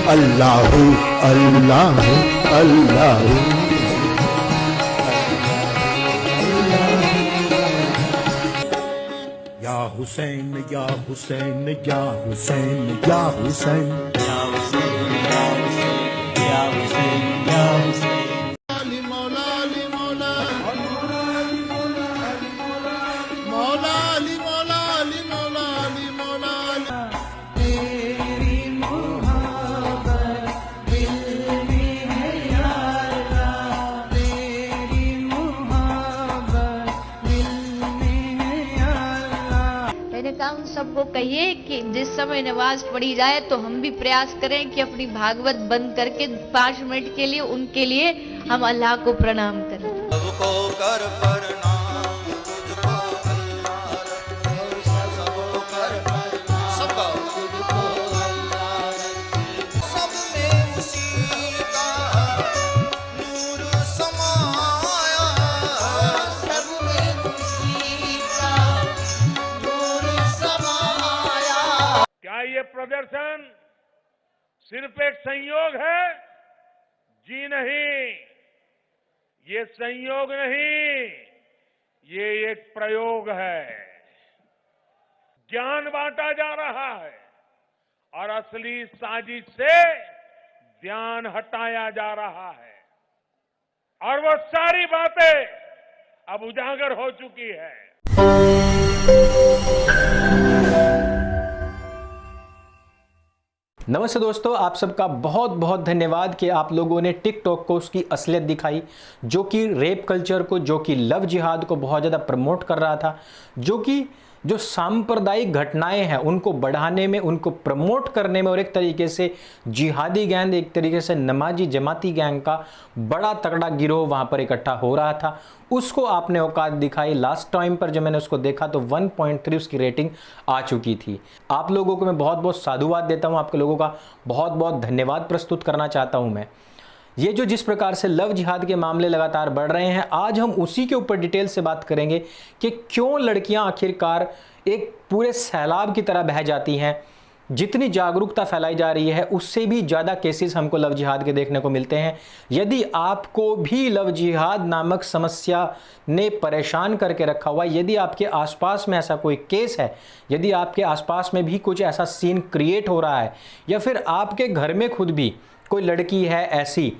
अल्लाह अल्लाह अल्लाह। या हुसैन या हुसैन या हुसैन या हुसैन या हुसैन या हुसैन या हुसैन या हुसैन। अली मौला अली मौला अली मौला अली मौला अली मौला अली मौला अली मौला तेरी मोहब्बत दिल में है या अल्लाह, तेरी मोहब्बत दिल में है या अल्लाह। मैंने कहा उन सबको कहिए कि जिस समय नमाज पढ़ी जाए तो हम भी प्रयास करें कि अपनी भागवत बंद करके 5 मिनट के लिए उनके लिए हम अल्लाह को प्रणाम करें। सबको कर प्रणाम, तुझको अल्लाह रखे, सबको कर प्रणाम, सबको तुझको अल्लाह रखे। सब में उसी का नूर समाया, सब में उसी का नूर समाया। क्या ये प्रदर्शन सिर्फ एक संयोग है? जी नहीं, ये संयोग नहीं, ये एक प्रयोग है। ज्ञान बांटा जा रहा है और असली साजिश से ध्यान हटाया जा रहा है, और वो सारी बातें अब उजागर हो चुकी है। नमस्ते दोस्तों, आप सबका बहुत बहुत धन्यवाद कि आप लोगों ने टिकटॉक को उसकी असलियत दिखाई, जो कि रेप कल्चर को, जो कि लव जिहाद को बहुत ज़्यादा प्रमोट कर रहा था, जो सांप्रदायिक घटनाएं हैं उनको बढ़ाने में, उनको प्रमोट करने में, और एक तरीके से जिहादी गैंग, एक तरीके से नमाजी जमाती गैंग का बड़ा तगड़ा गिरोह वहां पर इकट्ठा हो रहा था। उसको आपने औकात दिखाई। लास्ट टाइम पर जब मैंने उसको देखा तो 1.3 उसकी रेटिंग आ चुकी थी। आप लोगों को मैं बहुत बहुत साधुवाद देता हूं, आपके लोगों का बहुत बहुत धन्यवाद प्रस्तुत करना चाहता हूं मैं। ये जो जिस प्रकार से लव जिहाद के मामले लगातार बढ़ रहे हैं, आज हम उसी के ऊपर डिटेल से बात करेंगे कि क्यों लड़कियां आखिरकार एक पूरे सैलाब की तरह बह जाती हैं। जितनी जागरूकता फैलाई जा रही है उससे भी ज़्यादा केसेस हमको लव जिहाद के देखने को मिलते हैं। यदि आपको भी लव जिहाद नामक समस्या ने परेशान करके रखा हुआ, यदि आपके आसपास में ऐसा कोई केस है, यदि आपके आसपास में भी कुछ ऐसा सीन क्रिएट हो रहा है, या फिर आपके घर में खुद भी कोई लड़की है ऐसी,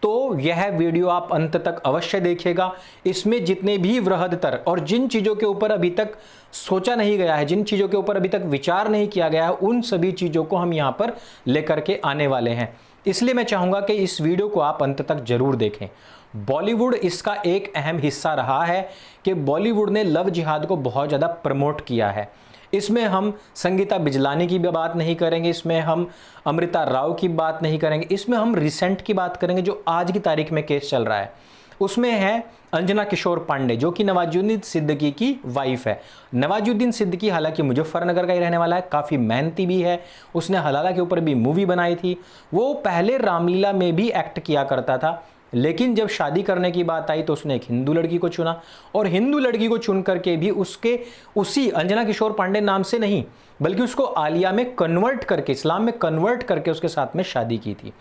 तो यह वीडियो आप अंत तक अवश्य देखिएगा। इसमें जितने भी वृहदतर और जिन चीज़ों के ऊपर अभी तक सोचा नहीं गया है, जिन चीज़ों के ऊपर अभी तक विचार नहीं किया गया है, उन सभी चीज़ों को हम यहाँ पर लेकर के आने वाले हैं। इसलिए मैं चाहूँगा कि इस वीडियो को आप अंत तक जरूर देखें। बॉलीवुड इसका एक अहम हिस्सा रहा है कि बॉलीवुड ने लव जिहाद को बहुत ज़्यादा प्रमोट किया है। इसमें हम संगीता बिजलानी की भी बात नहीं करेंगे, इसमें हम अमृता राव की बात नहीं करेंगे, इसमें हम रिसेंट की बात करेंगे जो आज की तारीख में केस चल रहा है। उसमें है अंजना किशोर पांडे, जो कि नवाजुद्दीन सिद्दीकी की वाइफ है। नवाजुद्दीन सिद्दीकी हालांकि मुजफ्फरनगर का ही रहने वाला है, काफ़ी मेहनती भी है। उसने हलाला के ऊपर भी मूवी बनाई थी। वो पहले रामलीला में भी एक्ट किया करता था, लेकिन जब शादी करने की बात आई तो उसने एक हिंदू लड़की को चुना, और हिंदू लड़की को चुन करके भी उसी अंजना किशोर पांडे नाम से नहीं, बल्कि उसको आलिया में कन्वर्ट करके, इस्लाम में कन्वर्ट करके उसके साथ में शादी की थी।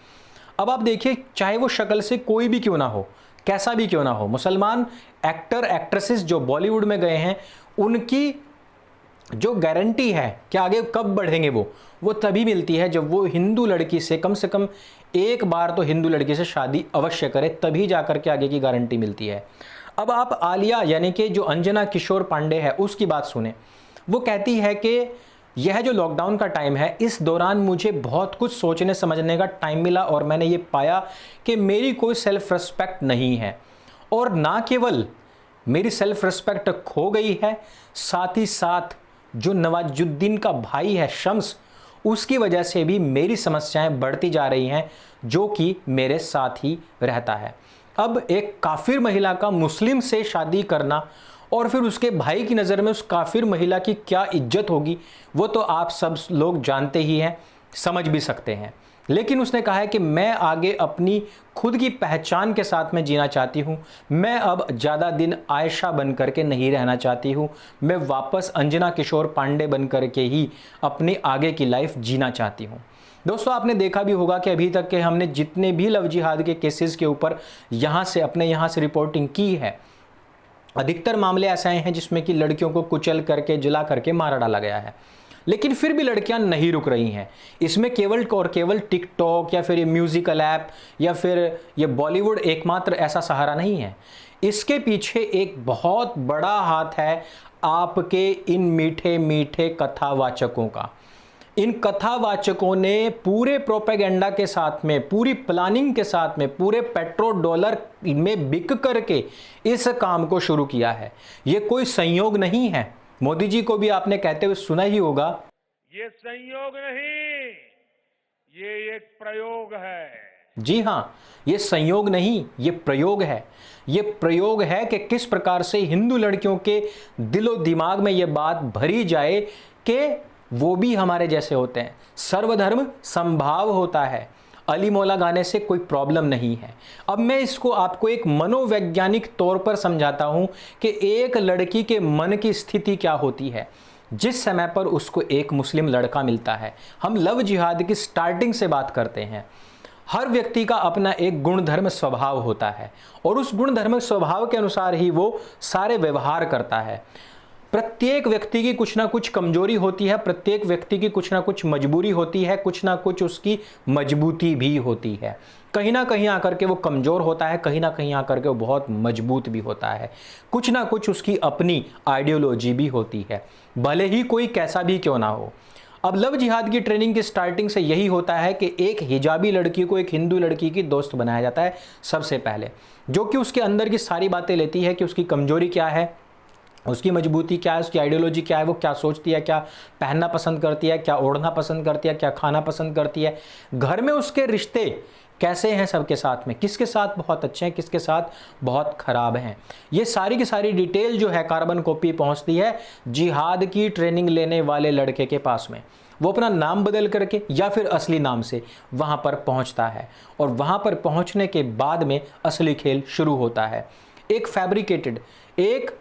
अब आप देखिए, चाहे वो शक्ल से कोई भी क्यों ना हो, कैसा भी क्यों ना हो, मुसलमान एक्टर एक्ट्रेसेस जो बॉलीवुड में गए हैं, उनकी जो गारंटी है कि आगे कब बढ़ेंगे वो तभी मिलती है जब वो हिंदू लड़की से कम एक बार तो हिंदू लड़की से शादी अवश्य करे, तभी जाकर के आगे की गारंटी मिलती है। अब आप आलिया यानी कि जो अंजना किशोर पांडे है उसकी बात सुने। वो कहती है कि यह जो लॉकडाउन का टाइम है, इस दौरान मुझे बहुत कुछ सोचने समझने का टाइम मिला, और मैंने ये पाया कि मेरी कोई सेल्फ रिस्पेक्ट नहीं है, और ना केवल मेरी सेल्फ रिस्पेक्ट खो गई है, साथ ही साथ जो नवाजुद्दीन का भाई है शम्स, उसकी वजह से भी मेरी समस्याएं बढ़ती जा रही हैं, जो कि मेरे साथ ही रहता है। अब एक काफिर महिला का मुस्लिम से शादी करना, और फिर उसके भाई की नज़र में उस काफिर महिला की क्या इज्जत होगी, वो तो आप सब लोग जानते ही हैं, समझ भी सकते हैं। लेकिन उसने कहा है कि मैं आगे अपनी खुद की पहचान के साथ में जीना चाहती हूँ। मैं अब ज़्यादा दिन आयशा बन करके नहीं रहना चाहती हूँ। मैं वापस अंजना किशोर पांडे बन करके ही अपनी आगे की लाइफ जीना चाहती हूँ। दोस्तों आपने देखा भी होगा कि अभी तक के हमने जितने भी लव जिहाद के केसेस के ऊपर अपने यहाँ से रिपोर्टिंग की है, अधिकतर मामले ऐसे आए हैं जिसमें कि लड़कियों को कुचल करके, जला करके मारा डाला गया है। लेकिन फिर भी लड़कियां नहीं रुक रही हैं। इसमें केवल और केवल टिकटॉक या फिर ये म्यूजिकल ऐप या फिर ये बॉलीवुड एकमात्र ऐसा सहारा नहीं है। इसके पीछे एक बहुत बड़ा हाथ है आपके इन मीठे मीठे कथावाचकों का। इन कथावाचकों ने पूरे प्रोपेगेंडा के साथ में, पूरी प्लानिंग के साथ में, पूरे पेट्रोल डॉलर में बिक करके इस काम को शुरू किया है। ये कोई संयोग नहीं है। मोदी जी को भी आपने कहते हुए सुना ही होगा, ये संयोग नहीं, ये एक प्रयोग है। जी हाँ, ये संयोग नहीं, ये प्रयोग है। ये प्रयोग है कि किस प्रकार से हिंदू लड़कियों के दिलो दिमाग में ये बात भरी जाए कि वो भी हमारे जैसे होते हैं, सर्वधर्म समभाव होता है, अली मौला गाने से कोई प्रॉब्लम नहीं है। अब मैं इसको आपको एक मनोवैज्ञानिक तौर पर समझाता हूं कि एक लड़की के मन की स्थिति क्या होती है जिस समय पर उसको एक मुस्लिम लड़का मिलता है। हम लव जिहाद की स्टार्टिंग से बात करते हैं। हर व्यक्ति का अपना एक गुणधर्म स्वभाव होता है और उस गुणधर्म स्वभाव के अनुसार ही वो सारे व्यवहार करता है। प्रत्येक व्यक्ति की कुछ ना कुछ कमजोरी होती है, प्रत्येक व्यक्ति की कुछ ना कुछ मजबूरी होती है, कुछ ना कुछ उसकी मजबूती भी होती है। कहीं ना कहीं आकर के वो कमजोर होता है, कहीं ना कहीं आकर के वो बहुत मजबूत भी होता है। कुछ ना कुछ उसकी अपनी आइडियोलॉजी भी होती है, भले ही कोई कैसा भी क्यों ना हो। अब लव जिहाद की ट्रेनिंग की स्टार्टिंग से यही होता है कि एक हिजाबी लड़की को एक हिंदू लड़की की दोस्त बनाया जाता है सबसे पहले, जो कि उसके अंदर की सारी बातें लेती है कि उसकी कमजोरी क्या है, उसकी मजबूती क्या है, उसकी आइडियोलॉजी क्या है, वो क्या सोचती है, क्या पहनना पसंद करती है, क्या ओढ़ना पसंद करती है, क्या खाना पसंद करती है, घर में उसके रिश्ते कैसे हैं सबके साथ में, किसके साथ बहुत अच्छे हैं, किसके साथ बहुत ख़राब हैं। ये सारी की सारी डिटेल जो है कार्बन कॉपी पहुंचती है जिहाद की ट्रेनिंग लेने वाले लड़के के पास में। वो अपना नाम बदल करके या फिर असली नाम से वहाँ पर पहुँचता है और वहाँ पर पहुँचने के बाद में असली खेल शुरू होता है। एक फैब्रिकेटेड, एक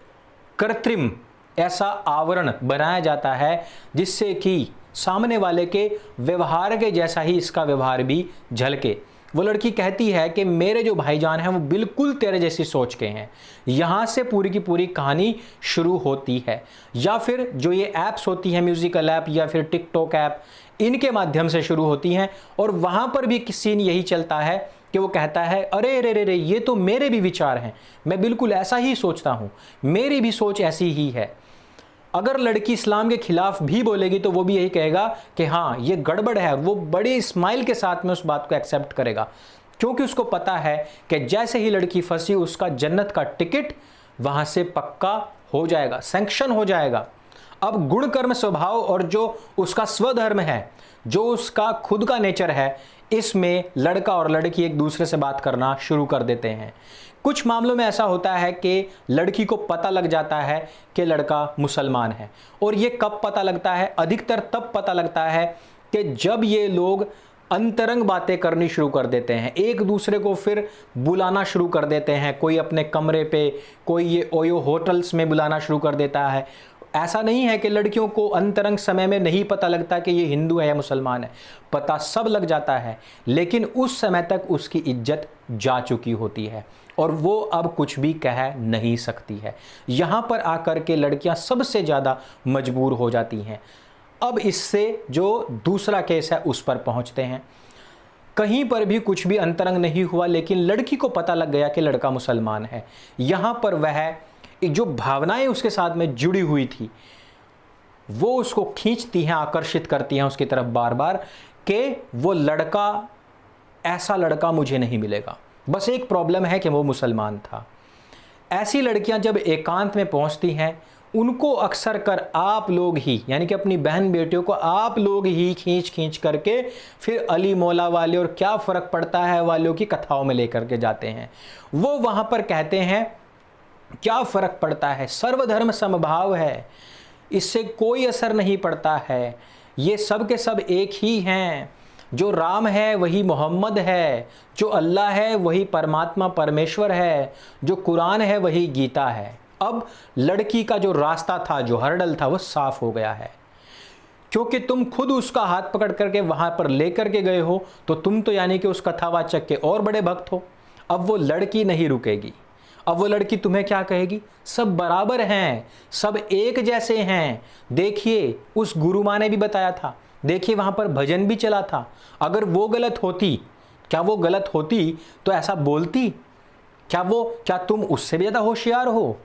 कृत्रिम ऐसा आवरण बनाया जाता है जिससे कि सामने वाले के व्यवहार के जैसा ही इसका व्यवहार भी झलके। वो लड़की कहती है कि मेरे जो भाईजान हैं वो बिल्कुल तेरे जैसी सोच के हैं। यहाँ से पूरी की पूरी कहानी शुरू होती है। या फिर जो ये ऐप्स होती हैं, म्यूजिकल ऐप या फिर टिकटॉक ऐप, इनके माध्यम से शुरू होती हैं और वहाँ पर भी सीन यही चलता है कि वो कहता है अरे रे रे रे, ये तो मेरे भी विचार हैं, मैं बिल्कुल ऐसा ही सोचता हूँ, मेरी भी सोच ऐसी ही है। अगर लड़की इस्लाम के खिलाफ भी बोलेगी तो वो भी यही कहेगा कि हाँ ये गड़बड़ है। वो बड़े स्माइल के साथ में उस बात को एक्सेप्ट करेगा, क्योंकि उसको पता है कि जैसे ही लड़की फंसी उसका जन्नत का टिकट वहाँ से पक्का हो जाएगा, सैंक्शन हो जाएगा। अब गुण कर्म स्वभाव और जो उसका स्वधर्म है, जो उसका खुद का नेचर है, इसमें लड़का और लड़की एक दूसरे से बात करना शुरू कर देते हैं। कुछ मामलों में ऐसा होता है कि लड़की को पता लग जाता है कि लड़का मुसलमान है। और ये कब पता लगता है? अधिकतर तब पता लगता है कि जब ये लोग अंतरंग बातें करनी शुरू कर देते हैं, एक दूसरे को फिर बुलाना शुरू कर देते हैं। कोई अपने कमरे पे, कोई ये ओयो होटल्स में बुलाना शुरू कर देता है। ऐसा नहीं है कि लड़कियों को अंतरंग समय में नहीं पता लगता कि ये हिंदू है या मुसलमान है, पता सब लग जाता है, लेकिन उस समय तक उसकी इज्जत जा चुकी होती है और वो अब कुछ भी कह नहीं सकती है। यहाँ पर आकर के लड़कियाँ सबसे ज़्यादा मजबूर हो जाती हैं। अब इससे जो दूसरा केस है उस पर पहुँचते हैं। कहीं पर भी कुछ भी अंतरंग नहीं हुआ, लेकिन लड़की को पता लग गया कि लड़का मुसलमान है। यहाँ पर वह जो भावनाएं उसके साथ में जुड़ी हुई थी वो उसको खींचती हैं, आकर्षित करती हैं उसकी तरफ बार बार कि वो लड़का, ऐसा लड़का मुझे नहीं मिलेगा। बस एक प्रॉब्लम है कि वो मुसलमान था। ऐसी लड़कियां जब एकांत में पहुंचती हैं उनको अक्सर कर आप लोग ही, यानी कि अपनी बहन बेटियों को आप लोग ही खींच खींच करके फिर अली मौला वाले और क्या फ़र्क पड़ता है वालों की कथाओं में लेकर के जाते हैं। वो वहाँ पर कहते हैं क्या फ़र्क पड़ता है, सर्वधर्म समभाव है, इससे कोई असर नहीं पड़ता है, ये सब के सब एक ही हैं, जो राम है वही मोहम्मद है, जो अल्लाह है वही परमात्मा परमेश्वर है, जो कुरान है वही गीता है। अब लड़की का जो रास्ता था, जो हर्डल था, वो साफ हो गया है। क्योंकि तुम खुद उसका हाथ पकड़ करके वहां पर लेकर के गए हो, तो तुम तो यानी कि उस कथावाचक के और बड़े भक्त हो। अब वो लड़की नहीं रुकेगी। अब वो लड़की तुम्हें क्या कहेगी? सब बराबर हैं, सब एक जैसे हैं। देखिए उस गुरु माँ ने भी बताया था, देखिए वहां पर भजन भी चला था। अगर वो गलत होती, क्या वो गलत होती तो ऐसा बोलती? क्या तुम उससे भी ज्यादा होशियार हो?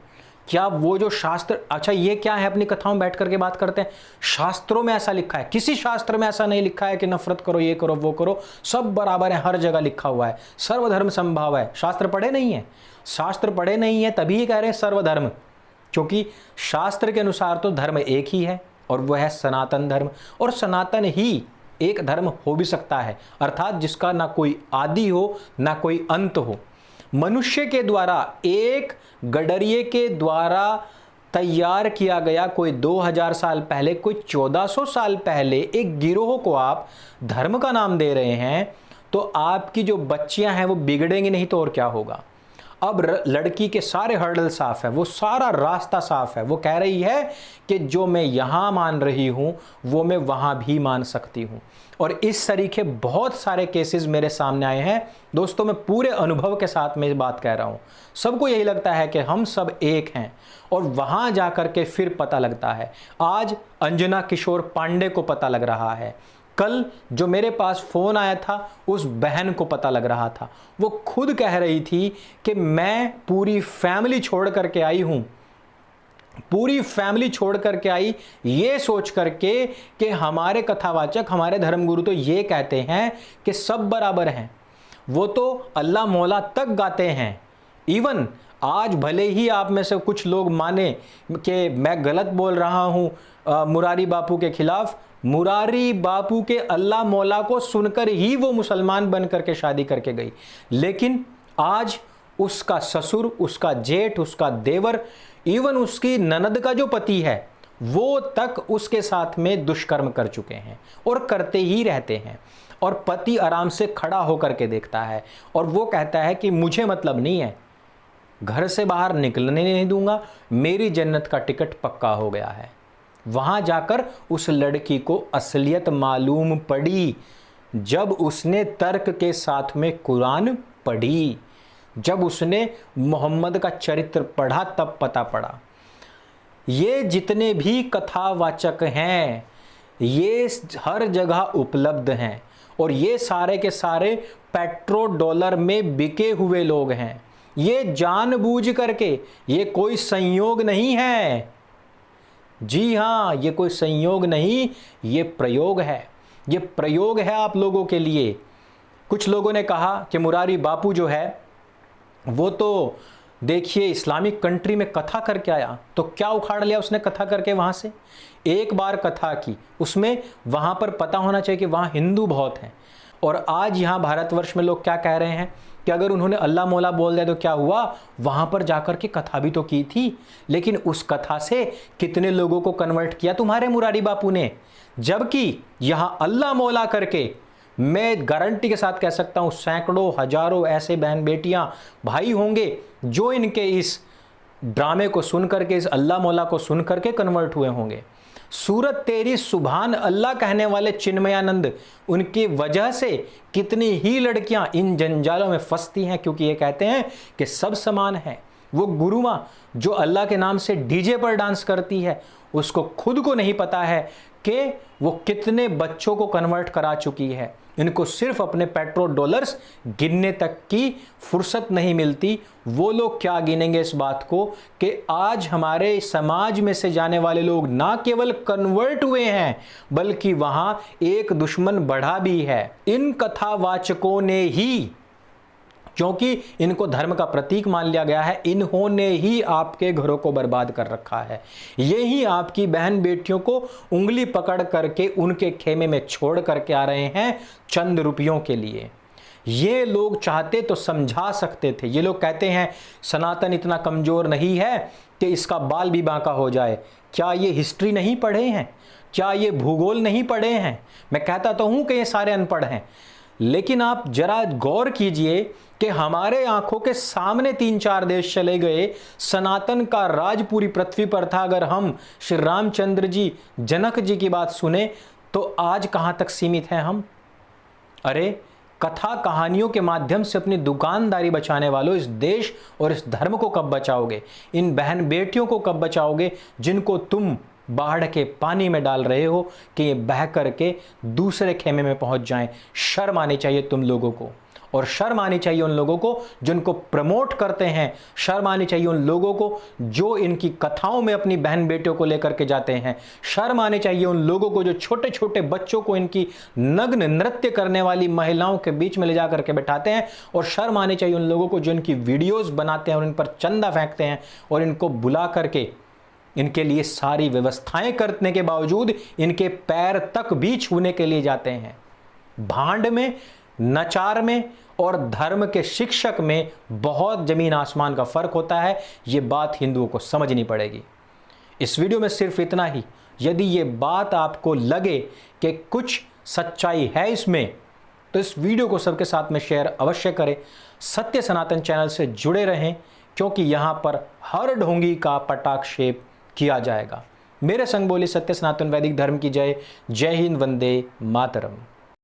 क्या वो जो शास्त्र, अच्छा ये क्या है, अपनी कथाओं में बैठ करके बात करते हैं, शास्त्रों में ऐसा लिखा है? किसी शास्त्र में ऐसा नहीं लिखा है कि नफरत करो, ये करो, वो करो, सब बराबर है। हर जगह लिखा हुआ है सर्वधर्म संभाव है। शास्त्र पढ़े नहीं है? शास्त्र पढ़े नहीं है तभी कह रहे हैं सर्वधर्म, क्योंकि शास्त्र के अनुसार तो धर्म एक ही है और वह है सनातन धर्म। और सनातन ही एक धर्म हो भी सकता है, अर्थात जिसका ना कोई आदि हो ना कोई अंत हो। मनुष्य के द्वारा, एक गडरिये के द्वारा तैयार किया गया कोई 2000 साल पहले, कोई 1400 साल पहले एक गिरोह को आप धर्म का नाम दे रहे हैं, तो आपकी जो बच्चियां हैं वो बिगड़ेंगी नहीं तो और क्या होगा। अब लड़की के सारे हर्डल साफ है, वो सारा रास्ता साफ है। वो कह रही है कि जो मैं यहां मान रही हूं वो मैं वहां भी मान सकती हूं। और इस तरीके बहुत सारे केसेस मेरे सामने आए हैं दोस्तों। मैं पूरे अनुभव के साथ में बात कह रहा हूं। सबको यही लगता है कि हम सब एक हैं, और वहां जाकर के फिर पता लगता है। आज अंजना किशोर पांडे को पता लग रहा है, कल जो मेरे पास फोन आया था उस बहन को पता लग रहा था। वो खुद कह रही थी कि मैं पूरी फैमिली छोड़ करके आई हूं, पूरी फैमिली छोड़ करके आई ये सोच करके कि हमारे कथावाचक, हमारे धर्मगुरु तो ये कहते हैं कि सब बराबर हैं। वो तो अल्लाह मौला तक गाते हैं। इवन आज भले ही आप में से कुछ लोग माने कि मैं गलत बोल रहा हूं मुरारी बापू के खिलाफ, मुरारी बापू के अल्लाह मौला को सुनकर ही वो मुसलमान बन करके शादी करके गई, लेकिन आज उसका ससुर, उसका जेठ, उसका देवर, इवन उसकी ननद का जो पति है वो तक उसके साथ में दुष्कर्म कर चुके हैं और करते ही रहते हैं। और पति आराम से खड़ा होकर के देखता है और वो कहता है कि मुझे मतलब नहीं है, घर से बाहर निकलने नहीं दूंगा, मेरी जन्नत का टिकट पक्का हो गया है। वहां जाकर उस लड़की को असलियत मालूम पड़ी जब उसने तर्क के साथ में कुरान पढ़ी, जब उसने मोहम्मद का चरित्र पढ़ा तब पता पड़ा। ये जितने भी कथावाचक हैं ये हर जगह उपलब्ध हैं और ये सारे के सारे पेट्रो डॉलर में बिके हुए लोग हैं। ये जानबूझ करके, ये कोई संयोग नहीं है। जी हाँ, ये कोई संयोग नहीं, ये प्रयोग है। ये प्रयोग है आप लोगों के लिए। कुछ लोगों ने कहा कि मुरारी बापू जो है वो तो देखिए इस्लामिक कंट्री में कथा करके आया, तो क्या उखाड़ लिया उसने कथा करके वहाँ से? एक बार कथा की, उसमें वहाँ पर पता होना चाहिए कि वहाँ हिंदू बहुत हैं। और आज यहाँ भारतवर्ष में लोग क्या कह रहे हैं कि अगर उन्होंने अल्लाह मौला बोल दिया तो क्या हुआ, वहाँ पर जाकर के कथा भी तो की थी, लेकिन उस कथा से कितने लोगों को कन्वर्ट किया तुम्हारे मुरारी बापू ने। जबकि यहाँ अल्लाह मौला करके मैं गारंटी के साथ कह सकता हूं सैकड़ों हजारों ऐसे बहन बेटियां भाई होंगे जो इनके इस ड्रामे को सुन करके, इस अल्लाह मौला को सुन करके कन्वर्ट हुए होंगे। सूरत तेरी सुभान अल्लाह कहने वाले चिन्मयानंद, उनकी वजह से कितनी ही लड़कियां इन जंजालों में फंसती हैं, क्योंकि ये कहते हैं कि सब समान है। वो गुरु माँ जो अल्लाह के नाम से डीजे पर डांस करती है, उसको खुद को नहीं पता है कि वो कितने बच्चों को कन्वर्ट करा चुकी है। इनको सिर्फ अपने पेट्रोल डॉलर्स गिनने तक की फुर्सत नहीं मिलती। वो लोग क्या गिनेंगे इस बात को कि आज हमारे समाज में से जाने वाले लोग ना केवल कन्वर्ट हुए हैं बल्कि वहां एक दुश्मन बढ़ा भी है। इन कथावाचकों ने ही, क्योंकि इनको धर्म का प्रतीक मान लिया गया है, इन्होंने ही आपके घरों को बर्बाद कर रखा है। ये ही आपकी बहन बेटियों को उंगली पकड़ करके उनके खेमे में छोड़ करके आ रहे हैं चंद रुपयों के लिए। ये लोग चाहते तो समझा सकते थे। ये लोग कहते हैं सनातन इतना कमजोर नहीं है कि इसका बाल भी बांका हो जाए। क्या ये हिस्ट्री नहीं पढ़े हैं? क्या ये भूगोल नहीं पढ़े हैं? मैं कहता तो हूं कि ये सारे अनपढ़ हैं, लेकिन आप जरा गौर कीजिए कि हमारे आंखों के सामने 3-4 देश चले गए, सनातन का राज पूरी पृथ्वी पर था। अगर हम श्री रामचंद्र जी, जनक जी की बात सुने तो आज कहां तक सीमित हैं हम? अरे कथा कहानियों के माध्यम से अपनी दुकानदारी बचाने वालों, इस देश और इस धर्म को कब बचाओगे? इन बहन बेटियों को कब बचाओगे जिनको तुम बाढ़ के पानी में डाल रहे हो कि ये बह करके दूसरे खेमे में पहुंच जाएं? शर्म आनी चाहिए तुम लोगों को, और शर्म आनी चाहिए उन लोगों को जिनको प्रमोट करते हैं। शर्म आनी चाहिए उन लोगों को जो इनकी कथाओं में अपनी बहन बेटियों को लेकर के जाते हैं। शर्म आनी चाहिए उन लोगों को जो छोटे छोटे बच्चों को इनकी नग्न नृत्य करने वाली महिलाओं के बीच में ले जा करके बैठाते हैं। और शर्म आनी चाहिए उन लोगों को जो इनकी वीडियोस बनाते हैं और इन पर चंदा फेंकते हैं और इनको बुला करके इनके लिए सारी व्यवस्थाएं करने के बावजूद इनके पैर तक भी छूने के लिए जाते हैं। भांड में, नचार में और धर्म के शिक्षक में बहुत जमीन आसमान का फर्क होता है। यह बात हिंदुओं को समझनी पड़ेगी। इस वीडियो में सिर्फ इतना ही। यदि यह बात आपको लगे कि कुछ सच्चाई है इसमें, तो इस वीडियो को सबके साथ में शेयर अवश्य करें। सत्य सनातन चैनल से जुड़े रहें, क्योंकि यहां पर हर ढोंगी का पटाक्षेप किया जाएगा। मेरे संग बोली सत्य सनातन वैदिक धर्म की जय। जय हिंद, वंदे मातरम।